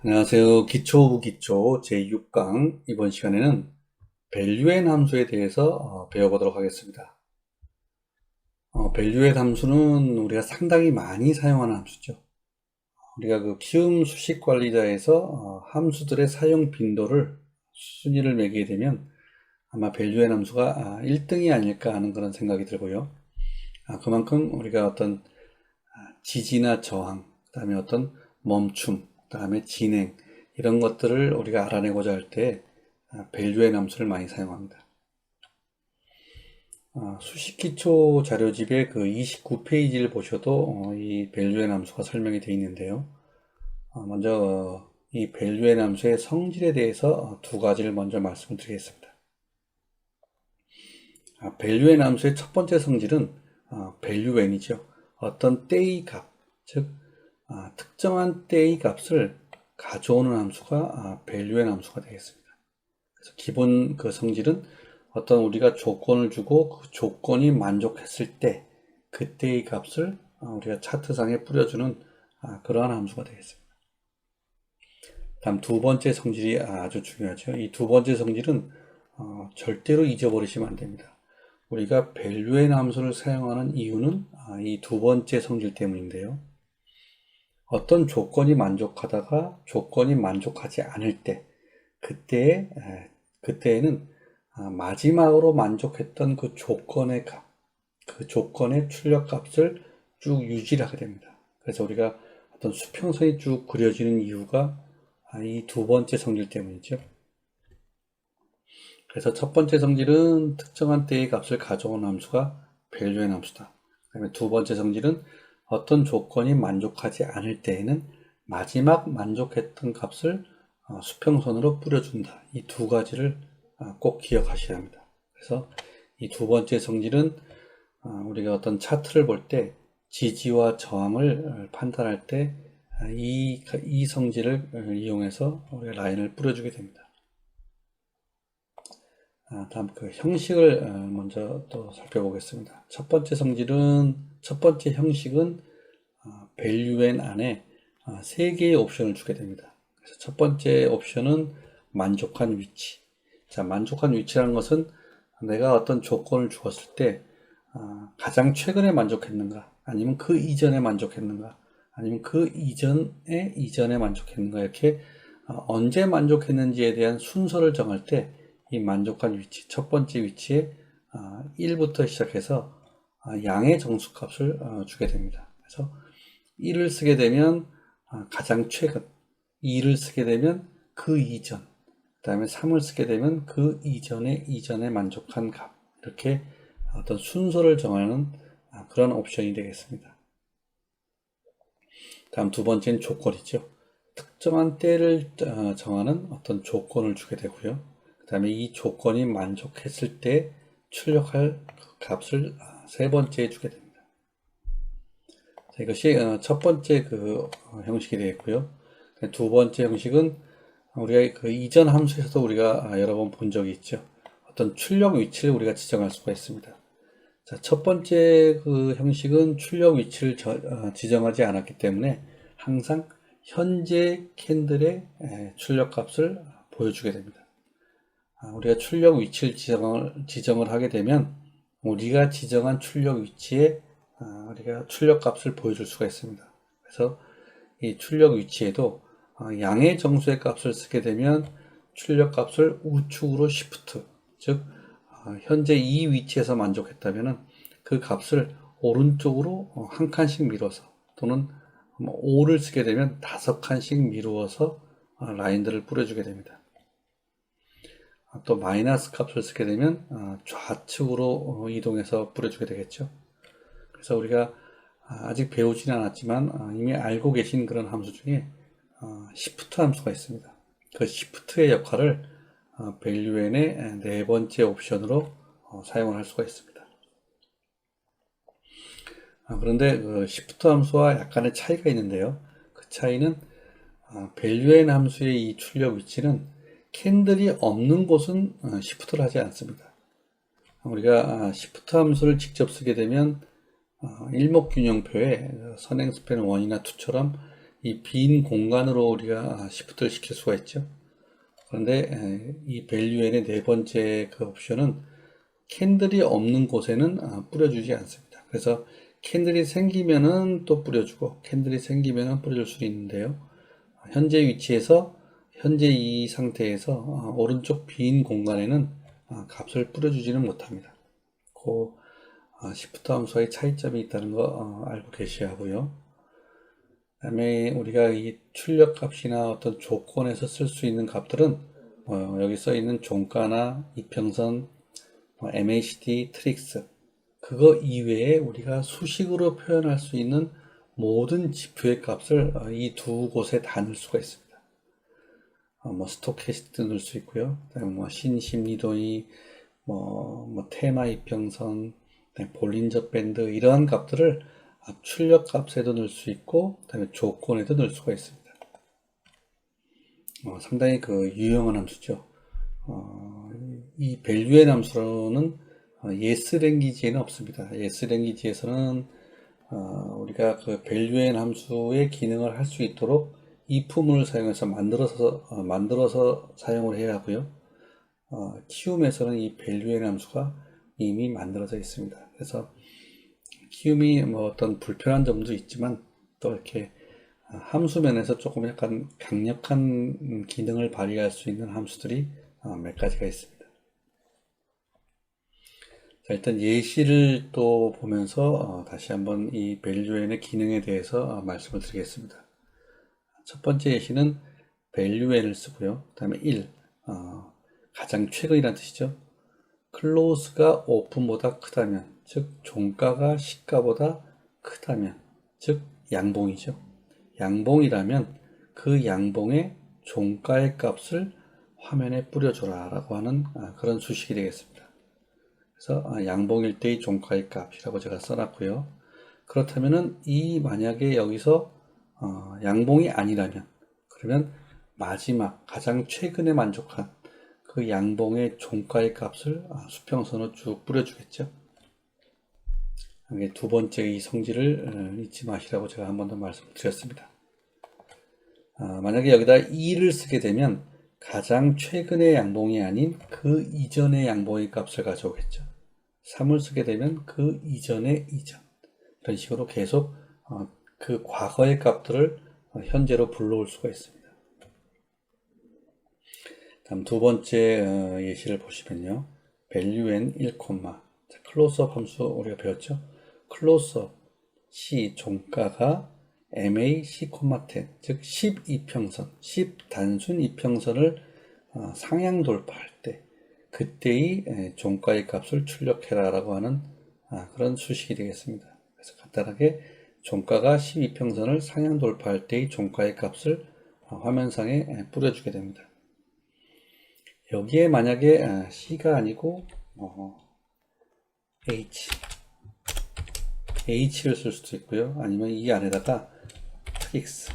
안녕하세요. 기초 제6강 이번 시간에는 밸류앤 함수에 대해서 배워보도록 하겠습니다. 밸류앤 함수는 우리가 상당히 많이 사용하는 함수죠. 우리가 그 키움 수식 관리자에서 함수들의 사용 빈도를 순위를 매기게 되면 아마 밸류앤 함수가 1등이 아닐까 하는 그런 생각이 들고요. 그만큼 우리가 어떤 지지나 저항, 그 다음에 어떤 멈춤, 그 다음에 진행, 이런 것들을 우리가 알아내고자 할 때 밸류의 함수를 많이 사용합니다. 수식기초 자료집의 그 29페이지를 보셔도 이 밸류의 함수가 설명이 되어 있는데요. 먼저 이 밸류의 함수의 성질에 대해서 두 가지를 먼저 말씀을 드리겠습니다. 밸류의 함수의 첫 번째 성질은 밸류엔이죠. 어떤 때의 값, 즉 특정한 때의 값을 가져오는 함수가 밸류엔 함수가 되겠습니다. 그래서 기본 그 성질은 어떤 우리가 조건을 주고 그 조건이 만족했을 때 그때의 값을 우리가 차트상에 뿌려주는 그러한 함수가 되겠습니다. 다음 두 번째 성질이 아주 중요하죠. 이 두 번째 성질은 절대로 잊어버리시면 안 됩니다. 우리가 밸류엔 함수를 사용하는 이유는 이 두 번째 성질 때문인데요. 어떤 조건이 만족하다가 조건이 만족하지 않을 때 그때에는 마지막으로 만족했던 그 조건의 값, 그 조건의 출력 값을 쭉 유지를 하게 됩니다. 그래서 우리가 어떤 수평선이 쭉 그려지는 이유가 이 두 번째 성질 때문이죠. 그래서 첫 번째 성질은 특정한 때의 값을 가져온 함수가 밸류엔 함수다. 그다음에 두 번째 성질은 어떤 조건이 만족하지 않을 때에는 마지막 만족했던 값을 수평선으로 뿌려준다. 이 두 가지를 꼭 기억하셔야 합니다. 그래서 이 두 번째 성질은 우리가 어떤 차트를 볼 때 지지와 저항을 판단할 때 이 성질을 이용해서 우리가 라인을 뿌려주게 됩니다. 다음 그 형식을 먼저 또 살펴보겠습니다. 첫 번째 형식은 밸류엔 안에 세 개의 옵션을 주게 됩니다. 그래서 첫 번째 옵션은 만족한 위치. 자, 만족한 위치라는 것은 내가 어떤 조건을 주었을 때 가장 최근에 만족했는가, 아니면 그 이전에 만족했는가, 아니면 그 이전에 만족했는가, 이렇게 언제 만족했는지에 대한 순서를 정할 때 이 만족한 위치, 첫 번째 위치에 1부터 시작해서 양의 정수값을 주게 됩니다. 그래서 1을 쓰게 되면 가장 최근, 2를 쓰게 되면 그 이전, 그 다음에 3을 쓰게 되면 그 이전에 만족한 값, 이렇게 어떤 순서를 정하는 그런 옵션이 되겠습니다. 다음 두 번째는 조건이죠. 특정한 때를 정하는 어떤 조건을 주게 되고요. 그 다음에 이 조건이 만족했을 때 출력할 값을 세 번째에 주게 됩니다. 자, 이것이 첫 번째 그 형식이 되겠고요. 두 번째 형식은 우리가 그 이전 함수에서도 우리가 여러 번 본 적이 있죠. 어떤 출력 위치를 우리가 지정할 수가 있습니다. 자, 첫 번째 그 형식은 출력 위치를 지정하지 않았기 때문에 항상 현재 캔들의 출력 값을 보여주게 됩니다. 우리가 출력 위치를 지정을 하게 되면 우리가 지정한 출력 위치에 우리가 출력 값을 보여줄 수가 있습니다. 그래서 이 출력 위치에도 양의 정수의 값을 쓰게 되면 출력 값을 우측으로 시프트, 즉 현재 이 위치에서 만족했다면 그 값을 오른쪽으로 한 칸씩 밀어서, 또는 5를 쓰게 되면 5칸씩 미루어서 라인들을 뿌려주게 됩니다. 또 마이너스 값을 쓰게 되면 좌측으로 이동해서 뿌려주게 되겠죠. 그래서 우리가 아직 배우지는 않았지만 이미 알고 계신 그런 함수 중에 시프트 함수가 있습니다. 그 시프트의 역할을 밸류엔의 네 번째 옵션으로 사용을 할 수가 있습니다. 그런데 그 시프트 함수와 약간의 차이가 있는데요. 그 차이는 밸류엔 함수의 이 출력 위치는 캔들이 없는 곳은 시프트를 하지 않습니다. 우리가 시프트 함수를 직접 쓰게 되면 일목균형표에 선행스팬 1이나 2처럼 이 빈 공간으로 우리가 시프트를 시킬 수가 있죠. 그런데 이 value의 네 번째 그 옵션은 캔들이 없는 곳에는 뿌려주지 않습니다. 그래서 캔들이 생기면은 또 뿌려주고 캔들이 생기면은 뿌려줄 수 있는데요. 현재 위치에서 현재 이 상태에서 오른쪽 빈 공간에는 값을 뿌려주지는 못합니다. 그 시프트 함수와의 차이점이 있다는 거 알고 계셔야 하고요. 그다음에 우리가 이 출력 값이나 어떤 조건에서 쓸 수 있는 값들은 여기 써 있는 종가나 이평선, MACD, 트릭스 그거 이외에 우리가 수식으로 표현할 수 있는 모든 지표의 값을 이 두 곳에 다 넣을 수가 있습니다. 스토캐스트 넣을 수 있고요. 그다음에 신심리도니, 테마 이평선, 볼린저 밴드 이러한 값들을 출력 값에도 넣을 수 있고, 그다음에 조건에도 넣을 수가 있습니다. 상당히 그 유용한 함수죠. 이 밸류의 함수로는 yes 랭귀지에는 없습니다. yes 랭귀지에서는 우리가 그 밸류의 함수의 기능을 할 수 있도록 if문을 사용해서 만들어서 사용을 해야 하고요. 키움에서는 이 밸류의 함수가 이미 만들어져 있습니다. 그래서 키움이 어떤 불편한 점도 있지만 또 이렇게 함수면에서 조금 약간 강력한 기능을 발휘할 수 있는 함수들이 몇 가지가 있습니다. 자, 일단 예시를 또 보면서 다시 한번 이 value의 기능에 대해서 말씀을 드리겠습니다. 첫 번째 예시는 value를 쓰고요. 그 다음에 1, 가장 최근이라는 뜻이죠. close가 open보다 크다면, 즉 종가가 시가보다 크다면, 즉 양봉이죠. 양봉이라면 그 양봉의 종가의 값을 화면에 뿌려줘라 라고 하는 그런 수식이 되겠습니다. 그래서 양봉일 때의 종가의 값이라고 제가 써놨고요. 그렇다면은 이 만약에 여기서 양봉이 아니라면 그러면 마지막 가장 최근에 만족한 그 양봉의 종가의 값을 수평선으로 쭉 뿌려주겠죠. 두 번째 이 성질을 잊지 마시라고 제가 한 번 더 말씀드렸습니다. 만약에 여기다 2를 쓰게 되면 가장 최근의 양봉이 아닌 그 이전의 양봉의 값을 가져오겠죠. 3을 쓰게 되면 그 이전의 이전 이런 식으로 계속 그 과거의 값들을 현재로 불러올 수가 있습니다. 다음 두 번째 예시를 보시면요. value는 1, 클로스업 함수 우리가 배웠죠. 클로스업 C 종가가 MA C,10 즉 12평선 10 단순 이평선을 상향 돌파할 때 그때의 종가의 값을 출력해라 라고 하는 그런 수식이 되겠습니다. 그래서 간단하게 종가가 12평선을 상향 돌파할 때의 종가의 값을 화면상에 뿌려주게 됩니다. 여기에 만약에 C가 아니고 H를 쓸 수도 있고요. 아니면 이 안에다가 트릭스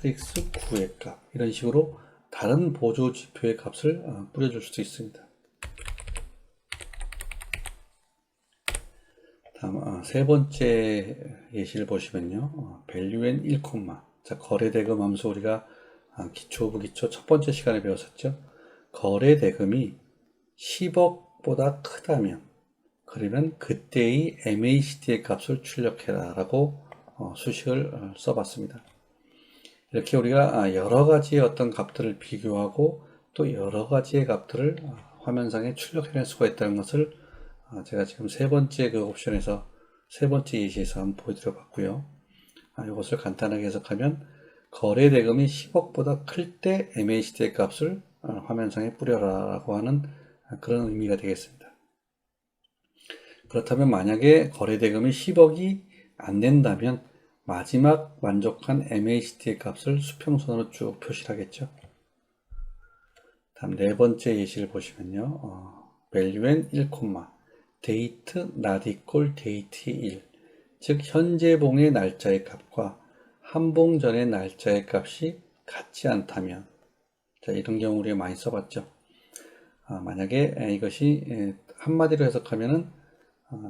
9의 값 이런 식으로 다른 보조 지표의 값을 뿌려줄 수도 있습니다. 다음 세 번째 예시를 보시면요. value는 1, 자, 거래대금 함수 우리가 기초, 부기초 첫 번째 시간에 배웠었죠. 거래대금이 10억보다 크다면 그러면 그때의 MACD의 값을 출력해라 라고 수식을 써봤습니다. 이렇게 우리가 여러 가지의 어떤 값들을 비교하고 또 여러 가지의 값들을 화면상에 출력해낼 수가 있다는 것을 제가 지금 세 번째 그 옵션에서 세 번째 예시에서 한번 보여드려 봤고요. 이것을 간단하게 해석하면 거래대금이 10억보다 클 때 MACD의 값을 화면상에 뿌려라 라고 하는 그런 의미가 되겠습니다. 그렇다면 만약에 거래대금이 10억이 안 된다면 마지막 만족한 MACD의 값을 수평선으로 쭉 표시를 하겠죠. 다음 네 번째 예시를 보시면요. value는 1, date not equal date 1, 즉 현재봉의 날짜의 값과 한봉 전의 날짜의 값이 같지 않다면, 자, 이런 경우 우리가 많이 써봤죠. 만약에 이것이 한마디로 해석하면은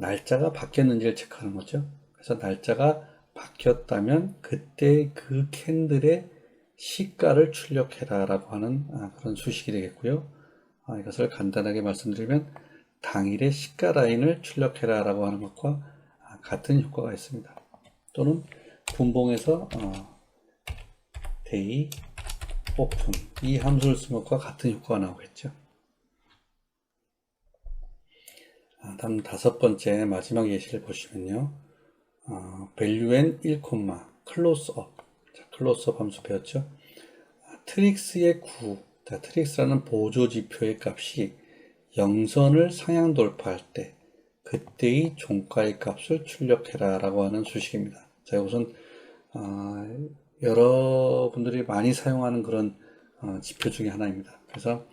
날짜가 바뀌었는지를 체크하는 거죠. 그래서 날짜가 바뀌었다면 그때 그 캔들의 시가를 출력해라 라고 하는 그런 수식이 되겠고요. 이것을 간단하게 말씀드리면 당일의 시가 라인을 출력해라 라고 하는 것과 같은 효과가 있습니다. 또는 분봉에서 day open 이 함수를 쓴 것과 같은 효과가 나오겠죠. 다음 다섯 번째 마지막 예시를 보시면요. value 1, close up. close up 함수 배웠죠. 트릭스의 9. 트릭스라는 보조 지표의 값이 0선을 상향 돌파할 때 그때의 종가의 값을 출력해라 라고 하는 수식입니다. 자, 우선 여러분들이 많이 사용하는 그런 지표 중에 하나입니다. 그래서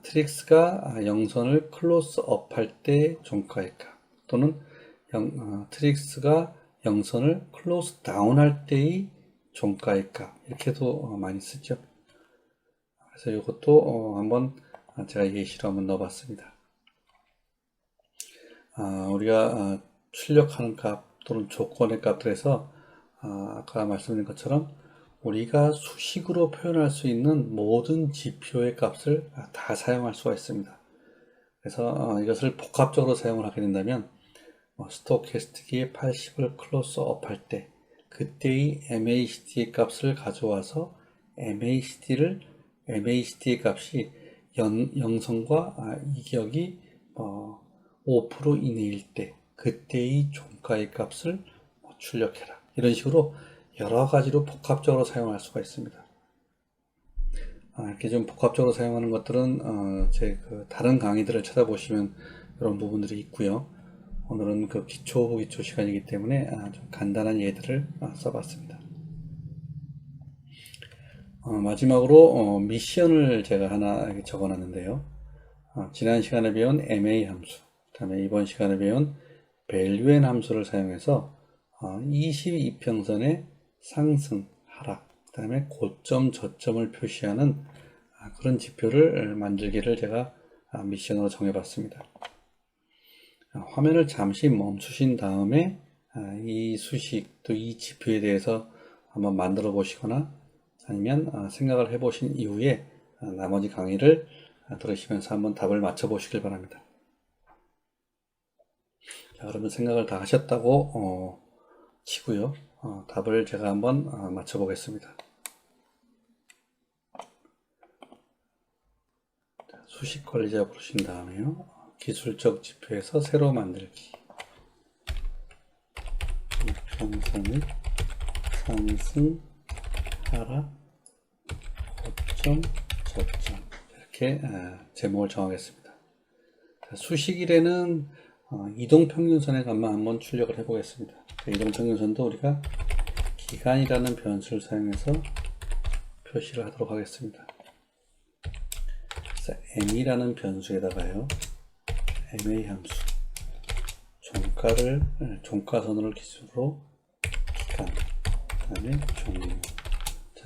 트릭스가 0선을 클로스 업 할 때 종가의 값 또는 트릭스가 0선을 클로스 다운 할 때의 종가의 값 이렇게도 많이 쓰죠. 그래서 이것도 한번 제가 예시로 한번 넣어봤습니다. 우리가 출력하는 값 또는 조건의 값들에서 아까 말씀드린 것처럼 우리가 수식으로 표현할 수 있는 모든 지표의 값을 다 사용할 수가 있습니다. 그래서 이것을 복합적으로 사용을 하게 된다면 스토캐스틱이 80을 클로스 업 할 때 그때의 MACD의 값을 가져와서 MACD의 값이 0선과 이격이 5% 이내일 때 그때의 종가의 값을 출력해라. 이런 식으로 여러 가지로 복합적으로 사용할 수가 있습니다. 이렇게 좀 복합적으로 사용하는 것들은 제 다른 강의들을 찾아보시면 이런 부분들이 있고요. 오늘은 그 기초 시간이기 때문에 좀 간단한 예들을 써봤습니다. 마지막으로 미션을 제가 하나 적어놨는데요. 지난 시간에 배운 MA 함수, 그 다음에 이번 시간에 배운 value 함수를 사용해서 22평선의 상승, 하락, 그 다음에 고점, 저점을 표시하는 그런 지표를 만들기를 제가 미션으로 정해봤습니다. 화면을 잠시 멈추신 다음에 이 수식 또 이 지표에 대해서 한번 만들어 보시거나 아니면 생각을 해보신 이후에 나머지 강의를 들으시면서 한번 답을 맞춰 보시길 바랍니다. 자, 그러면 생각을 다 하셨다고 치고요. 답을 제가 한번 맞춰 보겠습니다. 수식 관리자 부르신 다음에요. 기술적 지표에서 새로 만들기. 이평선의 상승, 하락, 고점, 저점 이렇게 제목을 정하겠습니다. 수식일에는 이동평균선의 값만 한번 출력을 해보겠습니다. 이동평균선도 우리가 기간이라는 변수를 사용해서 표시를 하도록 하겠습니다. m이라는 변수에다가요, MA 함수, 종가선을 기준으로 기간, 그 다음에 종류.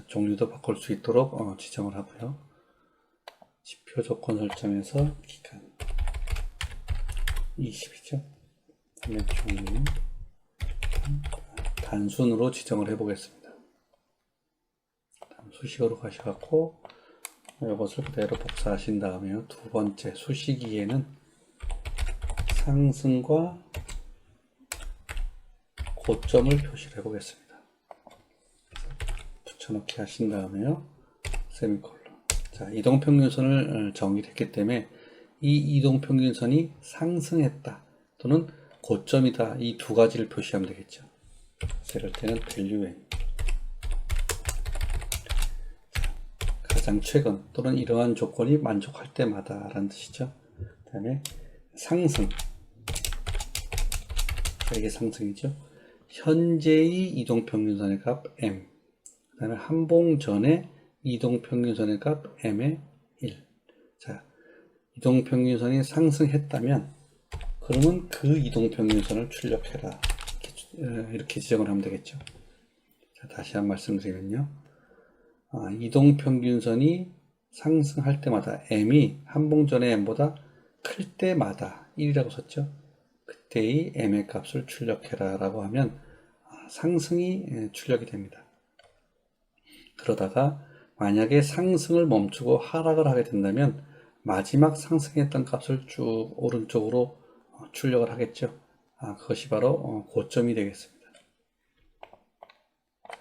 종류도 바꿀 수 있도록 지정을 하고요. 지표 조건 설정에서 기간 20이죠. 그 다음에 종류 단순으로 지정을 해 보겠습니다. 다음 수식어로 가셔갖고 이것을 그대로 복사하신 다음에요. 두 번째 수식이에는 상승과 고점을 표시를 해 보겠습니다. 붙여넣기 하신 다음에요. 세미콜론. 자, 이동평균선을 정의를 했기 때문에 이 이동평균선이 상승했다 또는 고점이다 이 두 가지를 표시하면 되겠죠. 이럴 때는 value n. 가장 최근 또는 이러한 조건이 만족할 때마다 라는 뜻이죠. 그 다음에 상승. 이게 상승이죠. 현재의 이동평균선의 값 m. 그 다음에 한봉 전에 이동평균선의 값 m의 1. 자, 이동평균선이 상승했다면 그러면 그 이동평균선을 출력해라. 이렇게 지정을 하면 되겠죠. 자, 다시 한번 말씀드리면요. 이동평균선이 상승할 때마다 m이 한봉전의 m보다 클 때마다 1이라고 썼죠. 그때의 m의 값을 출력해라 라고 하면 상승이 출력이 됩니다. 그러다가 만약에 상승을 멈추고 하락을 하게 된다면 마지막 상승했던 값을 쭉 오른쪽으로 출력을 하겠죠. 그것이 바로 고점이 되겠습니다.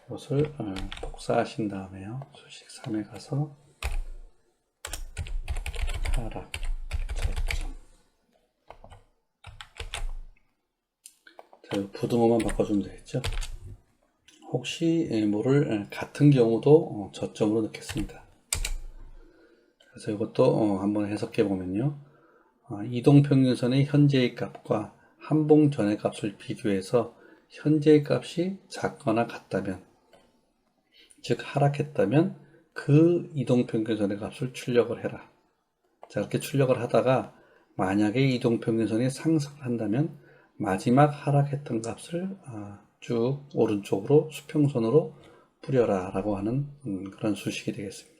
이것을 복사하신 다음에요. 수식 3에 가서 하락, 저점. 자, 부등호만 바꿔주면 되겠죠. 혹시 모를 같은 경우도 저점으로 넣겠습니다. 그래서 이것도 한번 해석해 보면요. 이동평균선의 현재의 값과 한봉 전의 값을 비교해서 현재의 값이 작거나 같다면, 즉 하락했다면 그 이동평균선의 값을 출력을 해라. 자, 이렇게 출력을 하다가 만약에 이동평균선이 상승을 한다면 마지막 하락했던 값을 쭉 오른쪽으로 수평선으로 뿌려라 라고 하는 그런 수식이 되겠습니다.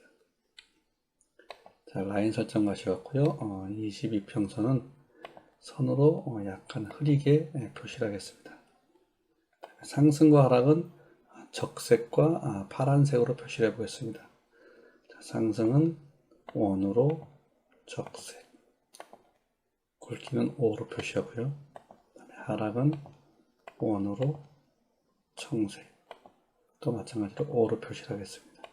자, 라인 설정 가셔갖고요. 22평선은 선으로 약간 흐리게 표시를 하겠습니다. 상승과 하락은 적색과 파란색으로 표시를 해보겠습니다. 자, 상승은 원으로 적색, 굵기는 5로 표시하고요. 하락은 원으로 청색, 또 마찬가지로 5로 표시를 하겠습니다.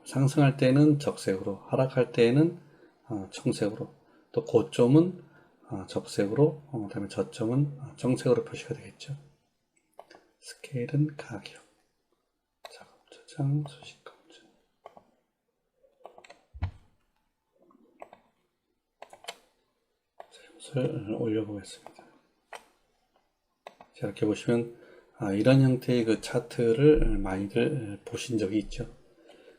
상승할 때는 적색으로, 하락할 때는 청색으로, 또 고점은 적색으로, 그 다음에 저점은 청색으로 표시가 되겠죠. 스케일은 가격, 작업 저장, 수식 검증. 이것을 올려보겠습니다. 자, 이렇게 보시면 이런 형태의 그 차트를 많이들 보신 적이 있죠.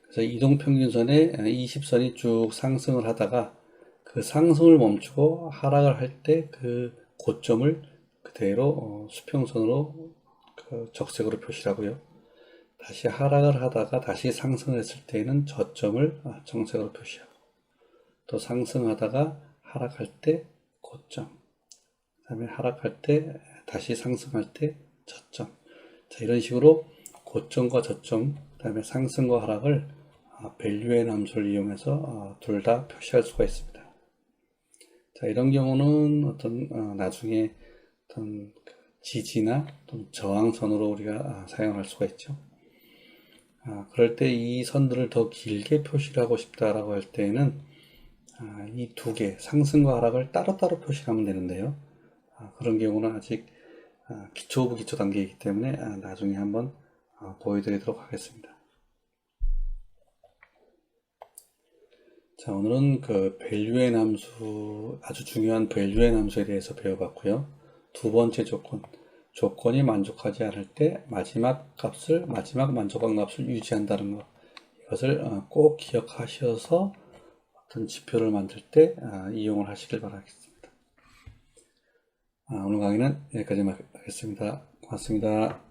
그래서 이동평균선에 20선이 쭉 상승을 하다가 그 상승을 멈추고 하락을 할 때 그 고점을 그대로 수평선으로 그 적색으로 표시하고요. 다시 하락을 하다가 다시 상승을 했을 때는 저점을 정색으로 표시하고, 또 상승하다가 하락할 때 고점, 그 다음에 하락할 때 다시 상승할 때 저점. 자, 이런 식으로 고점과 저점, 그 다음에 상승과 하락을 밸류앤 함수를 이용해서 둘 다 표시할 수가 있습니다. 자, 이런 경우는 어떤 나중에 어떤 지지나 저항선으로 우리가 사용할 수가 있죠. 그럴 때 이 선들을 더 길게 표시를 하고 싶다라고 할 때에는 이 두 개, 상승과 하락을 따로따로 표시하면 되는데요. 그런 경우는 아직 기초 오브 기초 단계이기 때문에 나중에 한번 보여드리도록 하겠습니다. 자, 오늘은 그 밸류앤 함수, 아주 중요한 밸류앤 함수에 대해서 배워봤고요. 두 번째 조건이 만족하지 않을 때 마지막 만족한 값을 유지한다는 것. 이것을 꼭 기억하셔서 어떤 지표를 만들 때 이용을 하시길 바라겠습니다. 오늘 강의는 여기까지 하겠습니다. 고맙습니다.